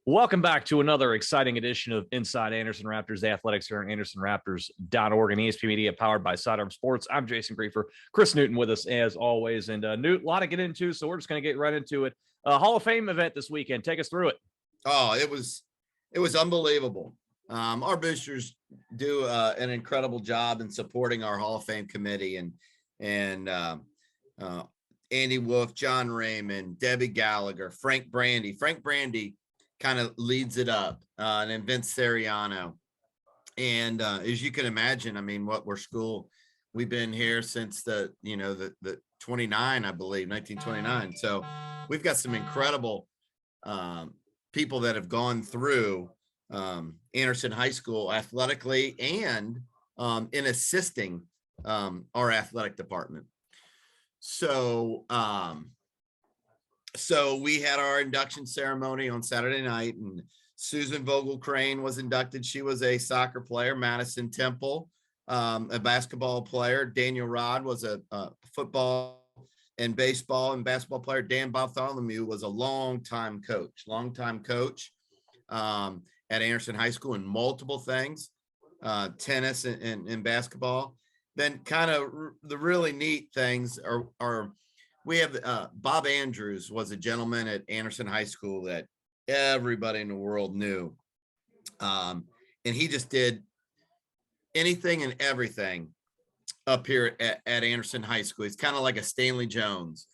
Welcome back to another exciting edition of Inside Anderson Raptors Athletics here on AndersonRaptors.org and ESP Media powered by Sidearm Sports. I'm Jason Griefer, Chris Newton with us as always. And Newt, a lot to get into, so we're just going to get right into it. Hall of Fame event this weekend. Take us through it. Oh, it was unbelievable. Our boosters do an incredible job in supporting our Hall of Fame committee, and Andy Wolf, John Raymond, Debbie Gallagher, Frank Brandy. Frank Brandy kind of leads it up, and then Vince Seriano. And as you can imagine, I mean, we've been here since the 29, I believe, 1929. So we've got some incredible people that have gone through Anderson High School athletically and in assisting our athletic department. So we had our induction ceremony on Saturday night, and Susan Vogel Crane was inducted. She was a soccer player. Madison Temple, a basketball player. Daniel Rod was a football and baseball and basketball player. Dan Bartholomew was a longtime coach at Anderson High School in multiple things, tennis and basketball. Then kind of the really neat things are we have Bob Andrews was a gentleman at Anderson High School that everybody in the world knew. And he just did anything and everything up here at Anderson High School. He's kind of like a Stanley Jones.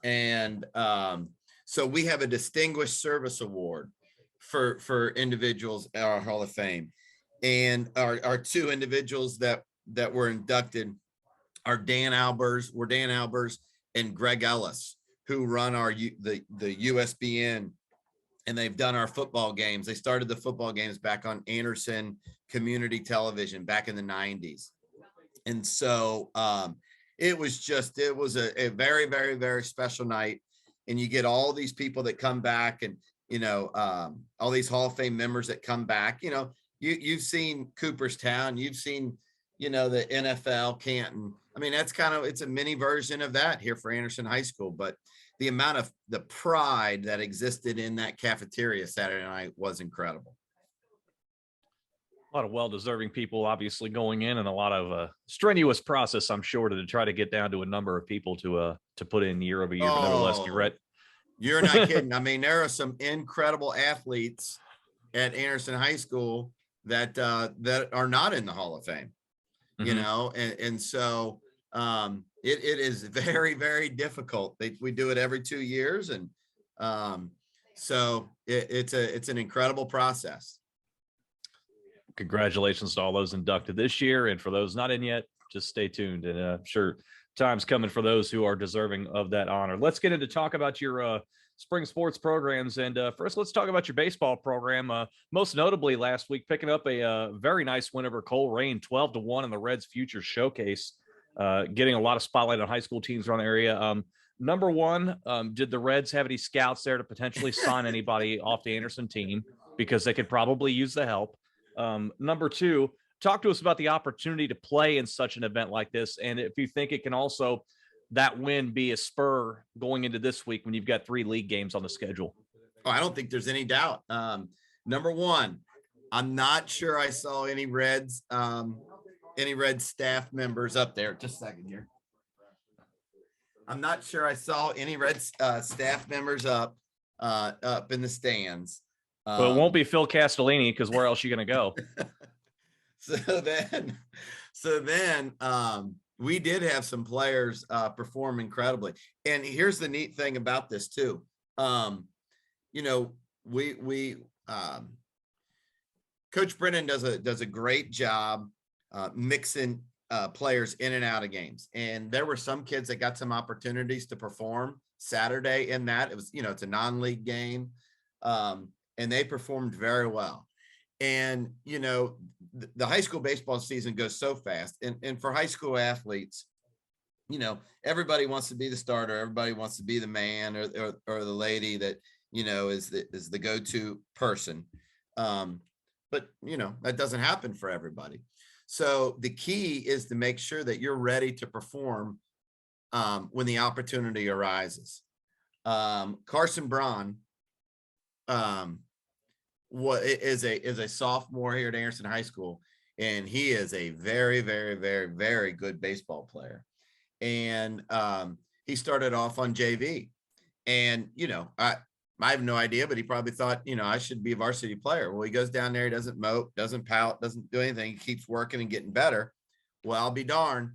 And so we have a Distinguished Service Award for individuals at our Hall of Fame. And our two individuals that were inducted are Dan Albers and Greg Ellis, who run the USBN, and they've done our football games. They started the football games back on Anderson Community Television back in the 90s. And so it was a very, very, very special night. And you get all these people that come back, and, all these Hall of Fame members that come back. You've seen Cooperstown, you've seen, the NFL, Canton. I mean, it's a mini version of that here for Anderson High School, but the amount of the pride that existed in that cafeteria Saturday night was incredible. A lot of well-deserving people obviously going in, and a lot of strenuous process, I'm sure, to try to get down to a number of people to put in year over year. But nevertheless, you're not kidding. I mean, there are some incredible athletes at Anderson High School that are not in the Hall of Fame. And so it is very, very difficult. We do it every 2 years. And so it's an incredible process. Congratulations to all those inducted this year. And for those not in yet, just stay tuned. And I'm sure time's coming for those who are deserving of that honor. Let's get into talk about your spring sports programs. And first, let's talk about your baseball program. Most notably last week, picking up a very nice win over Coleraine, 12-1 in the Reds Futures Showcase, getting a lot of spotlight on high school teams around the area. Number one, did the Reds have any scouts there to potentially sign anybody off the Anderson team? Because they could probably use the help. Number two, talk to us about the opportunity to play in such an event like this. And if you think it can also, that win, be a spur going into this week when you've got 3 league games on the schedule. Oh, I don't think there's any doubt. Number one, I'm not sure I saw any Reds staff members up there. Just a second here. I'm not sure I saw any Reds staff members up in the stands. But it won't be Phil Castellini, because where else are you going to go? So then we did have some players perform incredibly. And here's the neat thing about this too. Coach Brennan does a great job mixing players in and out of games. And there were some kids that got some opportunities to perform Saturday in that. It was, it's a non-league game. And they performed very well. And, the high school baseball season goes so fast. And for high school athletes, everybody wants to be the starter. Everybody wants to be the man or the lady that, is the go-to person. But, that doesn't happen for everybody. So the key is to make sure that you're ready to perform when the opportunity arises. Carson Braun is a sophomore here at Anderson High School, and he is a very, very, very, very good baseball player. And he started off on JV, and I have no idea, but he probably thought, I should be a varsity player. Well, he goes down there, he doesn't mope, doesn't pout, doesn't do anything. He keeps working and getting better. Well, I'll be darned.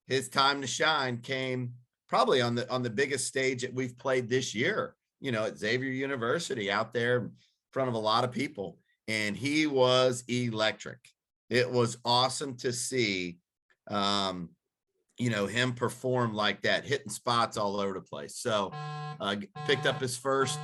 His time to shine came probably on the biggest stage that we've played this year, at Xavier University, out there in front of a lot of people. And he was electric. It was awesome to see, him perform like that, hitting spots all over the place. So picked up his first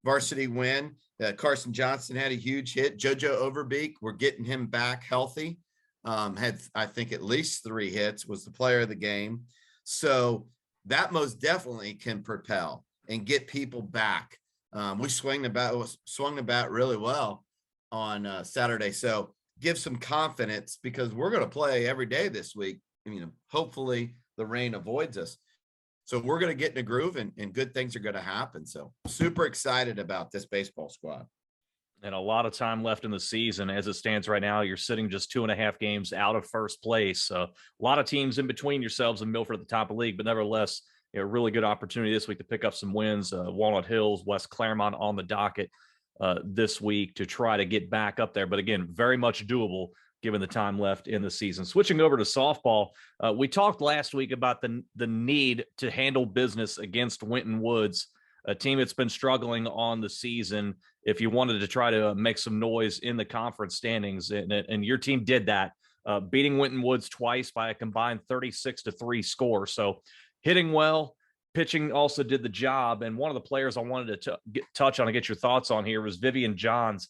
varsity win. Carson Johnson had a huge hit. JoJo Overbeek, we're getting him back healthy. Had, I think, at least 3 hits, was the player of the game. So that most definitely can propel and get people back. We swung the bat really well on Saturday. So give some confidence, because we're going to play every day this week. Hopefully the rain avoids us. So we're going to get in a groove, and good things are going to happen. So super excited about this baseball squad. And a lot of time left in the season. As it stands right now, you're sitting just 2.5 games out of first place. A lot of teams in between yourselves and Milford at the top of the league, but nevertheless, a really good opportunity this week to pick up some wins. Walnut Hills, West Claremont on the docket this week to try to get back up there. But again, very much doable given the time left in the season. Switching over to softball, we talked last week about the need to handle business against Winton Woods, a team that's been struggling on the season. If you wanted to try to make some noise in the conference standings, and your team did that, beating Winton Woods twice by a combined 36-3 score. So hitting well, pitching also did the job. And one of the players I wanted to touch on and get your thoughts on here was Vivian Johns.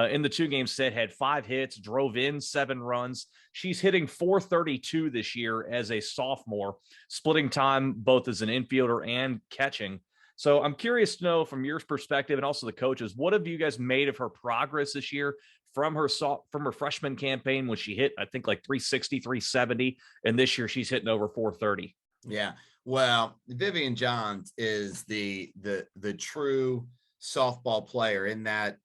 In the 2-game set, had 5 hits, drove in 7 runs. She's hitting .432 this year as a sophomore, splitting time both as an infielder and catching. So I'm curious to know, from your perspective and also the coaches, what have you guys made of her progress this year from her freshman campaign, when she hit, I think, like 360, 370, and this year she's hitting over 430. Yeah. Well, Vivian Johns is the true softball player in that,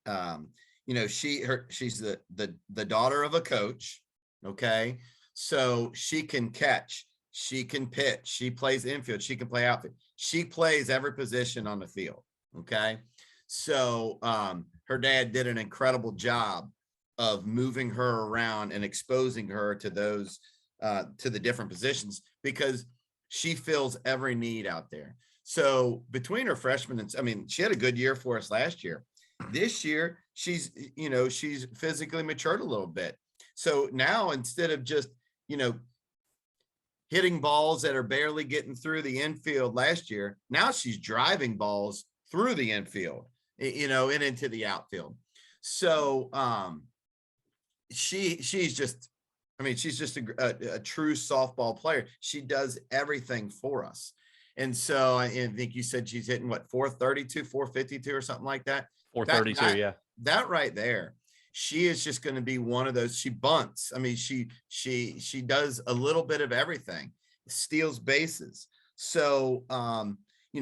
she's the daughter of a coach. Okay. So she can catch, she can pitch, she plays infield, she can play outfield. She plays every position on the field. Okay. So her dad did an incredible job of moving her around and exposing her to those, to the different positions, because she fills every need out there. So between her freshmen and, she had a good year for us last year. This year, she's physically matured a little bit. So now, instead of just, hitting balls that are barely getting through the infield last year, now she's driving balls through the infield, and into the outfield. So she's just a true softball player. She does everything for us. And so I think you said she's hitting what, 432, 452 or something like that. 432, yeah. That right there, she is just going to be one of those. She bunts. She does a little bit of everything, steals bases. So,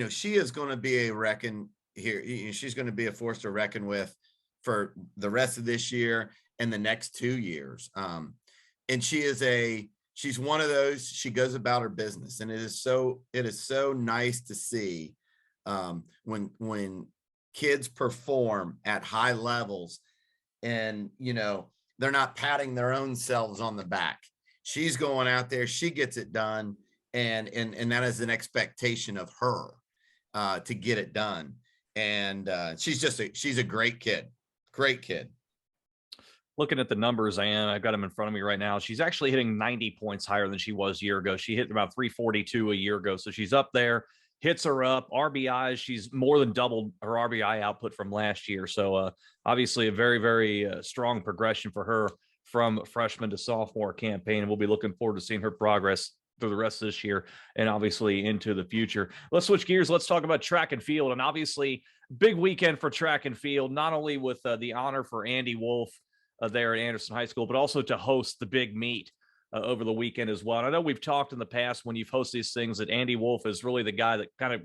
she is going to be a reckon here. She's going to be a force to reckon with for the rest of this year and the next 2 years. And she's one of those, she goes about her business. And it is so nice to see when kids perform at high levels, and they're not patting their own selves on the back. She's going out there, she gets it done, and that is an expectation of her to get it done. And she's a great kid. Looking at the numbers, I've got them in front of me right now. She's actually hitting 90 points higher than she was a year ago. She hit about 342 a year ago. So she's up there. Hits are up. RBIs, she's more than doubled her RBI output from last year. So obviously a very, very strong progression for her from freshman to sophomore campaign. And we'll be looking forward to seeing her progress through the rest of this year and obviously into the future. Let's switch gears. Let's talk about track and field. And obviously big weekend for track and field, not only with the honor for Andy Wolf there at Anderson High School, but also to host the big meet over the weekend as well. And I know we've talked in the past when you've hosted these things that Andy Wolf is really the guy that kind of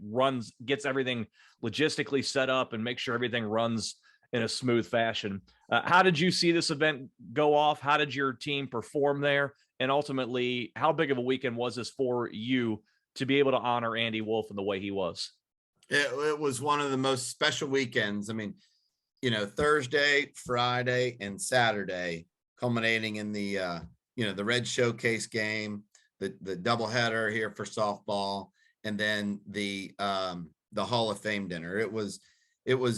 gets everything logistically set up and makes sure everything runs in a smooth fashion. How did you see this event go off? How did your team perform there? And ultimately, how big of a weekend was this for you to be able to honor Andy Wolf in the way he was? It was one of the most special weekends. I mean, Thursday, Friday, and Saturday, culminating in the the Red Showcase game, the doubleheader here for softball, and then the Hall of Fame dinner. It was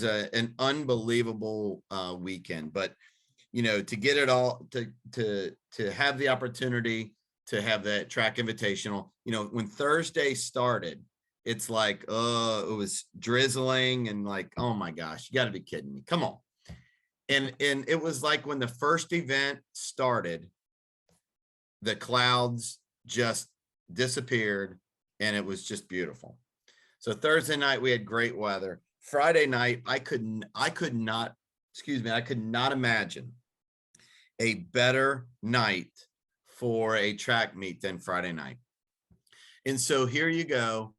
an unbelievable weekend. But to get it all, to have the opportunity to have that track invitational, when Thursday started, it's like, oh, it was drizzling and like, oh my gosh, you got to be kidding me. Come on. And it was like when the first event started, the clouds just disappeared and it was just beautiful. So Thursday night we had great weather. Friday night, I could not imagine a better night for a track meet than Friday night. And so here you go.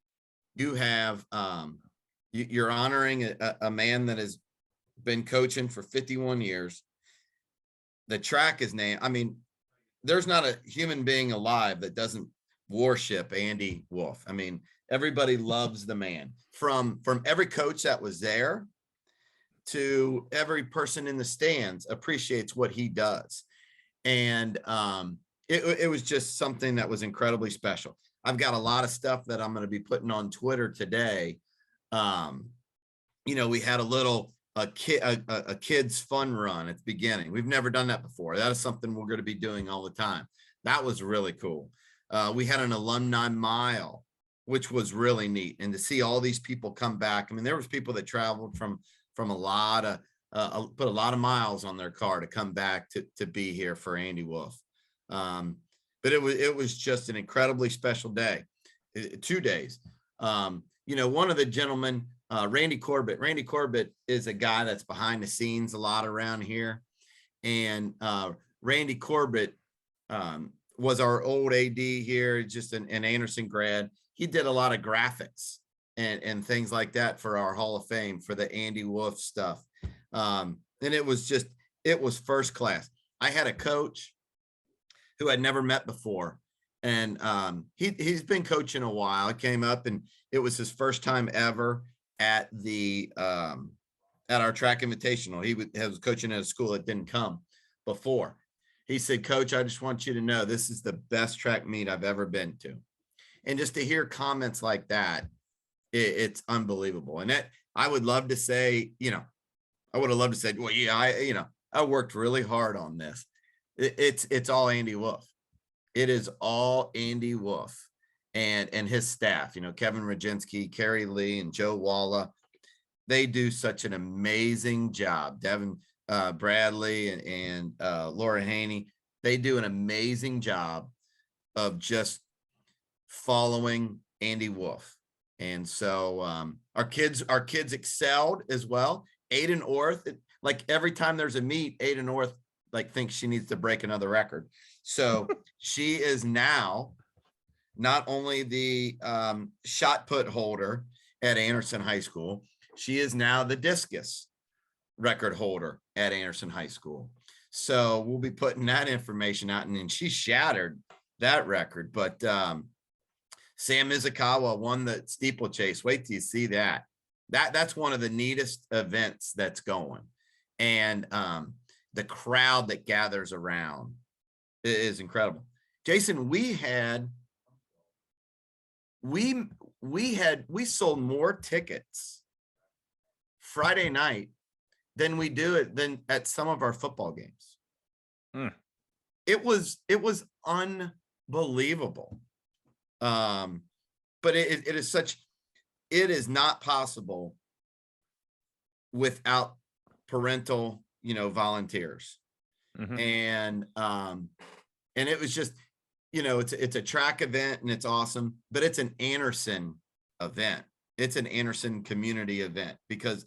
You have you're honoring a man that has been coaching for 51 years. The track is named. I mean, there's not a human being alive that doesn't worship Andy Wolf. I mean, everybody loves the man, from every coach that was there to every person in the stands appreciates what he does. And it was just something that was incredibly special. I've got a lot of stuff that I'm going to be putting on Twitter today. We had a kid's fun run at the beginning. We've never done that before. That is something we're going to be doing all the time. That was really cool. We had an alumni mile, which was really neat. And to see all these people come back. I mean, there was people that traveled from a lot of, put a lot of miles on their car to come back to be here for Andy Wolf. But it was just an incredibly special day, 2 days. One of the gentlemen, Randy Corbett is a guy that's behind the scenes a lot around here. And Randy Corbett was our old AD here, just an Anderson grad. He did a lot of graphics and things like that for our Hall of Fame, for the Andy Wolf stuff. And it was first class. I had a coach who I'd never met before. And he's been coaching a while. He came up and it was his first time ever at our track invitational. He was coaching at a school that didn't come before. He said, Coach, I just want you to know this is the best track meet I've ever been to. And just to hear comments like that, it's unbelievable. And that I would love to say, I would have loved to say, well, yeah, I worked really hard on this. It's all Andy Wolf. It is all Andy Wolf and his staff, Kevin Rajinsky, Kerry Lee, and Joe Walla. They do such an amazing job. Devin Bradley and Laura Haney, they do an amazing job of just following Andy Wolf. And so our kids excelled as well. Aiden Orth, like every time there's a meet, Aiden Orth thinks she needs to break another record. So she is now not only the shot put holder at Anderson High School, she is now the discus record holder at Anderson High School. So we'll be putting that information out, and she shattered that record. But Sam Izukawa won the steeplechase. Wait till you see that. That's one of the neatest events that's going. And the crowd that gathers around is incredible. Jason, we sold more tickets Friday night than we do than at some of our football games. It was unbelievable. But it is not possible without parental, volunteers. Mm-hmm. And it was just, it's a track event and it's awesome, but it's an Anderson event. It's an Anderson community event because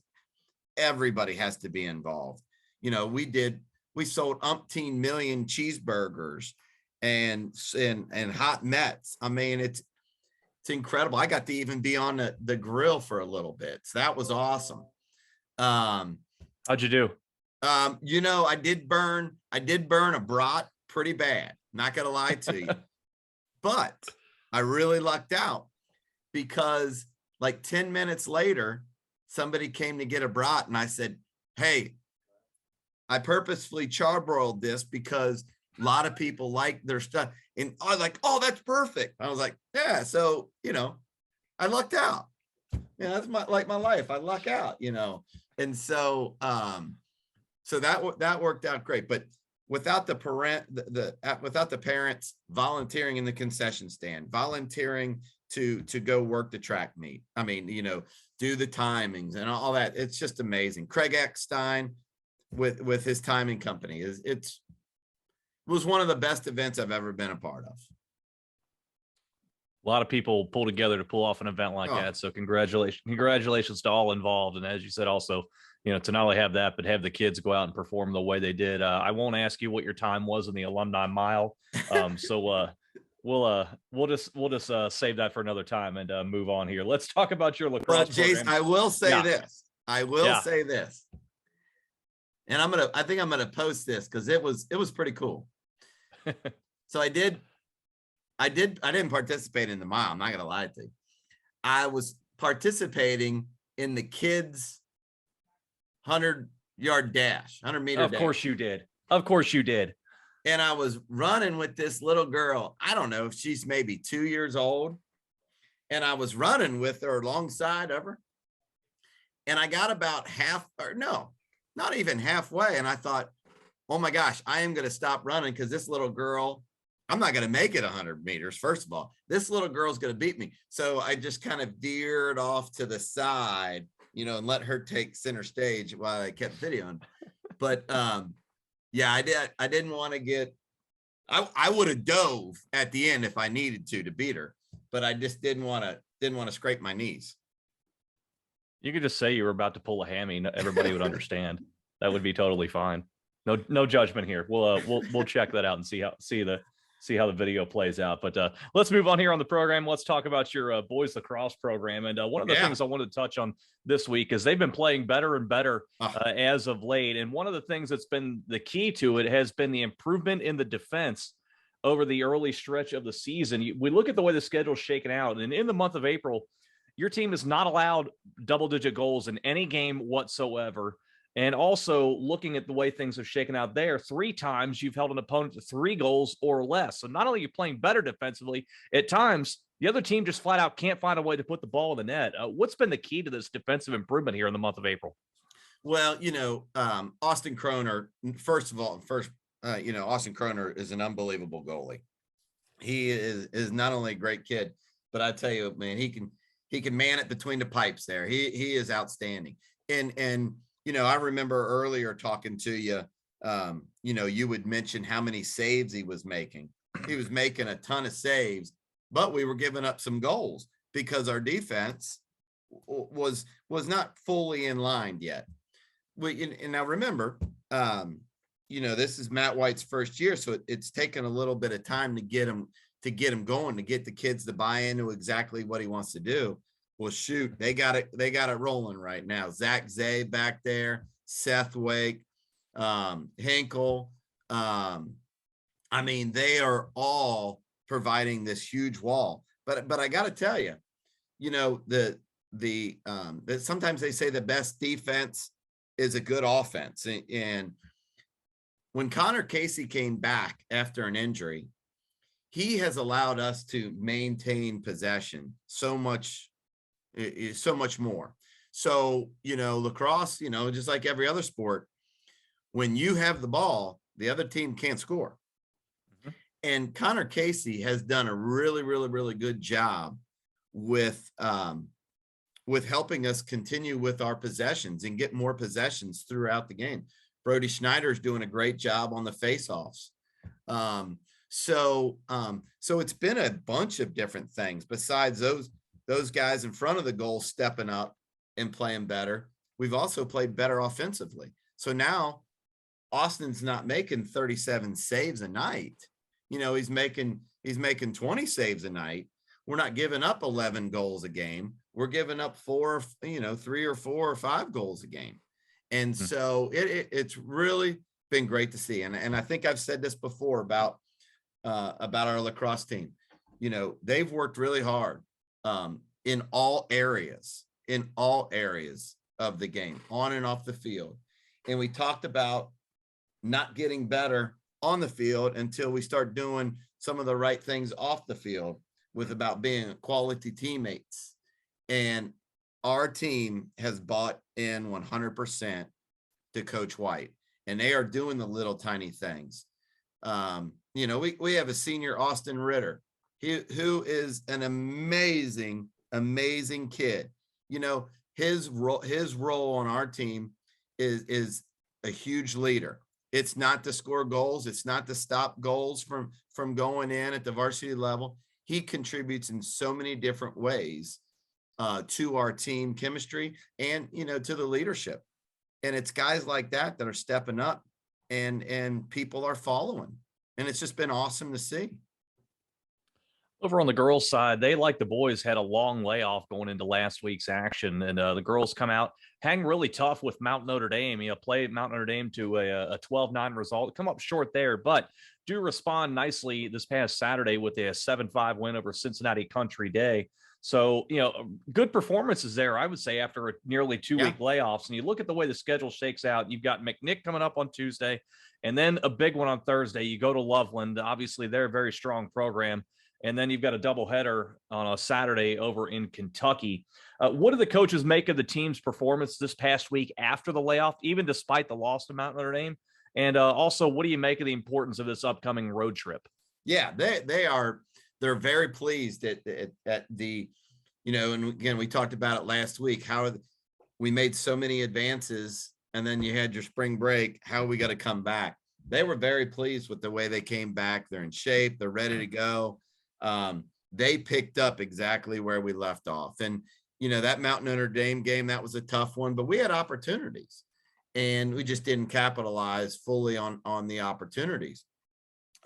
everybody has to be involved. We sold umpteen million cheeseburgers and hot Mets. I mean, it's incredible. I got to even be on the grill for a little bit. So that was awesome. How'd you do? I did burn a brat pretty bad. Not gonna lie to you, but I really lucked out because like 10 minutes later, somebody came to get a brat, and I said, "Hey, I purposefully charbroiled this because a lot of people like their stuff." And I was like, "Oh, that's perfect." I was like, "Yeah." So, I lucked out. That's my life. I luck out, And so, so that worked out great. But without the without the parents volunteering in the concession stand, volunteering to go work the track meet. I mean, do the timings and all that. It's just amazing. Craig Eckstein with his timing company it was one of the best events I've ever been a part of. A lot of people pull together to pull off an event like that. So congratulations to all involved. And as you said, also, to not only have that, but have the kids go out and perform the way they did. I won't ask you what your time was in the alumni mile. So we'll just save that for another time and move on here. Let's talk about your lacrosse Jace, program. I will say this. Say this. And I think I'm gonna post this because it was pretty cool. So I didn't participate in the mile. I'm not gonna lie to you. I was participating in the kids 100-yard dash, 100-meter dash. Of course you did. And I was running with this little girl. I don't know if she's maybe 2 years old. And I was running with her alongside of her. And I got about not even halfway. And I thought, oh my gosh, I am going to stop running because this little girl, I'm not going to make it 100 meters. First of all, this little girl's going to beat me. So I just kind of veered off to the side, and let her take center stage while I kept videoing. But yeah, I didn't want to get, I would have dove at the end if I needed to beat her, but I just didn't want to scrape my knees. You could just say you were about to pull a hammy. Everybody would understand. That would be totally fine. No judgment here. We'll check that out and see how the video plays out. But let's move on here on the program. Let's talk about your boys lacrosse program. And one of the things I wanted to touch on this week is they've been playing better and better as of late. And one of the things that's been the key to it has been the improvement in the defense over the early stretch of the season. We look at the way the schedule's shaken out, and in the month of April, your team is not allowed double-digit goals in any game whatsoever. And also looking at the way things have shaken out there, 3 times you've held an opponent to 3 goals or less. So not only are you playing better defensively, at times the other team just flat out can't find a way to put the ball in the net. What's been the key to this defensive improvement here in the month of April? Well, Austin Kroner, Austin Kroner is an unbelievable goalie. He is not only a great kid, but I tell you, man, he can man it between the pipes there. He is outstanding. And I remember earlier talking to you, you would mention how many saves he was making. He was making a ton of saves, but we were giving up some goals because our defense was not fully in line yet. And now remember, this is Matt White's first year, so it's taken a little bit of time to get him going, to get the kids to buy into exactly what he wants to do. Well, shoot, they got it rolling right now. Zach Zay back there, Seth Wake, Hinkle. I mean, they are all providing this huge wall. But I got to tell you, sometimes they say the best defense is a good offense. And when Connor Casey came back after an injury, he has allowed us to maintain possession so much more. So, lacrosse, just like every other sport, when you have the ball, the other team can't score. Mm-hmm. And Connor Casey has done a really, really, really good job with helping us continue with our possessions and get more possessions throughout the game. Brody Schneider is doing a great job on the faceoffs. So it's been a bunch of different things besides those guys in front of the goal stepping up and playing better. We've also played better offensively. So now Austin's not making 37 saves a night. He's making 20 saves a night. We're not giving up 11 goals a game. We're giving up 3 or 4 or 5 goals a game. And Hmm. so it's really been great to see. And I think I've said this before about our lacrosse team. You know, they've worked really hard in all areas of the game, on and off the field. And we talked about not getting better on the field until we start doing some of the right things off the field, with about being quality teammates. And our team has bought in 100% to Coach White, and they are doing the little tiny things. You know, we have a senior, Austin Ritter, who is an amazing kid. You know, his role on our team is a huge leader. It's not to score goals. It's not to stop goals from going in at the varsity level. He contributes in so many different ways to our team chemistry and, you know, to the leadership. And it's guys like that that are stepping up, and people are following. And it's just been awesome to see. Over on the girls' side, they, like the boys, had a long layoff going into last week's action, and the girls come out, hang really tough with Mount Notre Dame. You know, play Mount Notre Dame to a 12-9 result, come up short there, but do respond nicely this past Saturday with a 7-5 win over Cincinnati Country Day. So, you know, good performances there, I would say, after a nearly 2-week layoffs. And you look at the way the schedule shakes out, you've got McNick coming up on Tuesday, and then a big one on Thursday. You go to Loveland. Obviously, they're a very strong program. And then you've got a doubleheader on a Saturday over in Kentucky. What do the coaches make of the team's performance this past week after the layoff, even despite the loss to Mount Notre Dame? And also, what do you make of the importance of this upcoming road trip? Yeah, they're very pleased at the, you know, and again, we talked about it last week, how we made so many advances, and then you had your spring break, how we got to come back. They were very pleased with the way they came back. They're in shape. They're ready to go. They picked up exactly where we left off. And, you know, that Mount Notre Dame game, that was a tough one, but we had opportunities and we just didn't capitalize fully on the opportunities.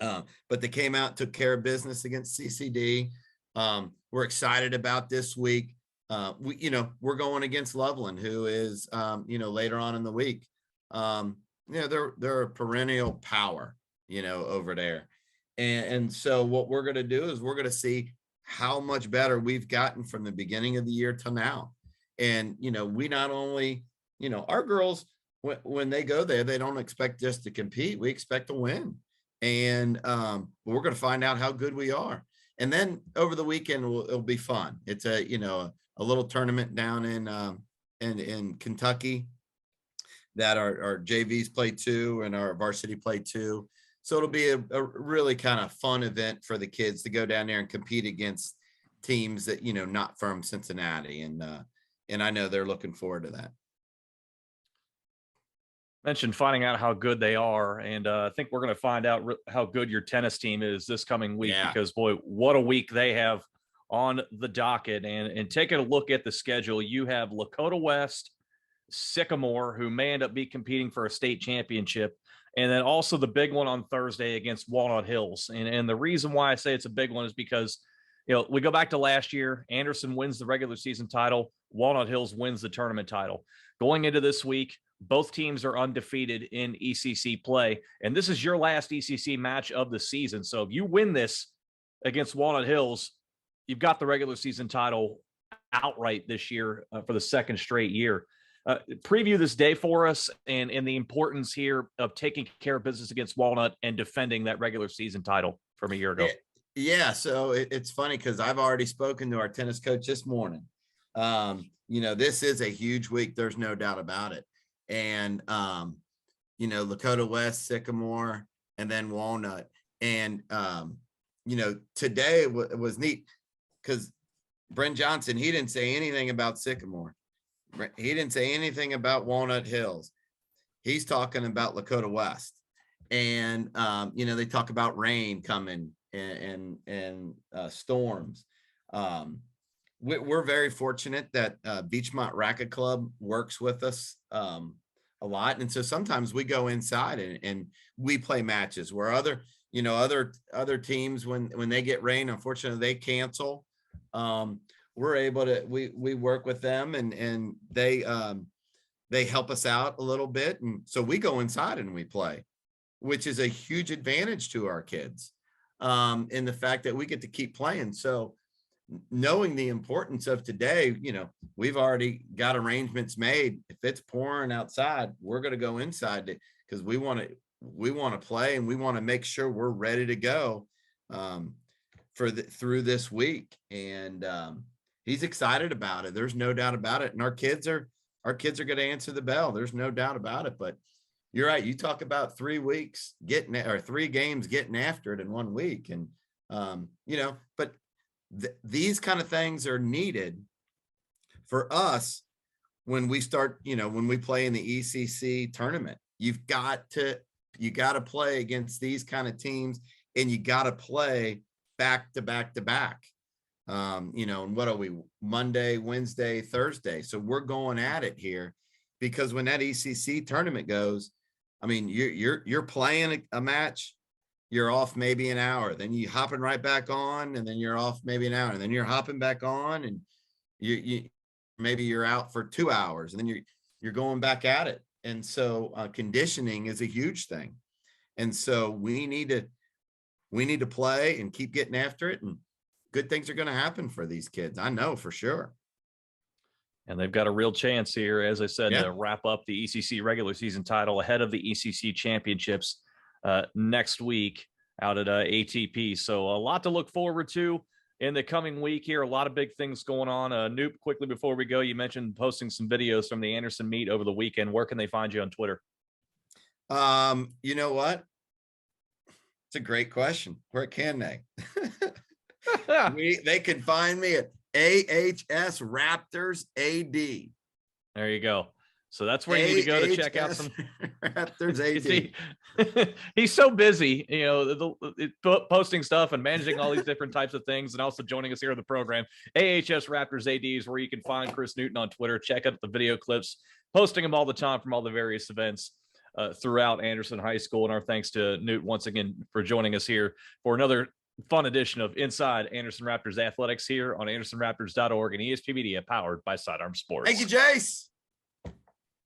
But they came out, took care of business against CCD. We're excited about this week. We're going against Loveland, who is, later on in the week. They're a perennial power, over there. And so what we're going to do is we're going to see how much better we've gotten from the beginning of the year till now. And, we not only, our girls, when they go there, they don't expect just to compete. We expect to win. And we're going to find out how good we are. And then over the weekend, it'll be fun. It's a little tournament down in Kentucky that our JVs play too, and our varsity play too. So it'll be a really kind of fun event for the kids to go down there and compete against teams that, not from Cincinnati. And I know they're looking forward to that. Mentioned finding out how good they are, and I think we're going to find out how good your tennis team is this coming week, because boy, what a week they have on the docket. And taking a look at the schedule, you have Lakota West, Sycamore, who may end up be competing for a state championship, and then also the big one on Thursday against Walnut Hills. And the reason why I say it's a big one is because, we go back to last year. Anderson wins the regular season title. Walnut Hills wins the tournament title. Going into this week, both teams are undefeated in ECC play, and this is your last ECC match of the season. So if you win this against Walnut Hills, you've got the regular season title outright this year for the second straight year. Preview this day for us and the importance here of taking care of business against Walnut and defending that regular season title from a year ago. Yeah, so it's funny because I've already spoken to our tennis coach this morning. This is a huge week. There's no doubt about it. And, Lakota West, Sycamore, and then Walnut. And, today was neat because Brent Johnson, he didn't say anything about Sycamore. He didn't say anything about Walnut Hills. He's talking about Lakota West. And, they talk about rain coming and storms. We're very fortunate that Beachmont Racket Club works with us a lot. And so sometimes we go inside and we play matches where other teams, when they get rain, unfortunately, they cancel. We're able to, we work with them and they they help us out a little bit. And so we go inside and we play, which is a huge advantage to our kids. In the fact that we get to keep playing. So knowing the importance of today, we've already got arrangements made. If it's pouring outside, we're going to go inside because we want to play, and we want to make sure we're ready to go through this week. And he's excited about it. There's no doubt about it. And our kids are going to answer the bell. There's no doubt about it. But you're right. You talk about 3 weeks or 3 games getting after it in 1 week. And, but these kind of things are needed for us when we start, when we play in the ECC tournament. You got to play against these kind of teams, and you got to play back to back to back. And what are we, Monday, Wednesday, Thursday? So we're going at it here, because when that ECC tournament goes, I mean, you're playing a match, you're off maybe an hour, then you hopping right back on, and then you're off maybe an hour, and then you're hopping back on, and you maybe you're out for 2 hours, and then you're going back at it. And so conditioning is a huge thing. And so we need to play and keep getting after it, and good things are going to happen for these kids. I know for sure. And they've got a real chance here, as I said, to wrap up the ECC regular season title ahead of the ECC championships next week out at ATP. So a lot to look forward to in the coming week here. A lot of big things going on. Noop, quickly before we go, you mentioned posting some videos from the Anderson meet over the weekend. Where can they find you on Twitter? You know what? It's a great question. Where can they? They can find me at AHS Raptors AD. There you go. So that's where you need to go to check out some Raptors AD. He's so busy, posting stuff and managing all these different types of things, and also joining us here on the program. AHS Raptors AD is where you can find Chris Newton on Twitter. Check out the video clips, posting them all the time from all the various events throughout Anderson High School. And our thanks to Newt once again for joining us here for another fun edition of Inside Anderson Raptors Athletics here on andersonraptors.org and ESP Media, powered by Sidearm Sports. Thank you, Jace.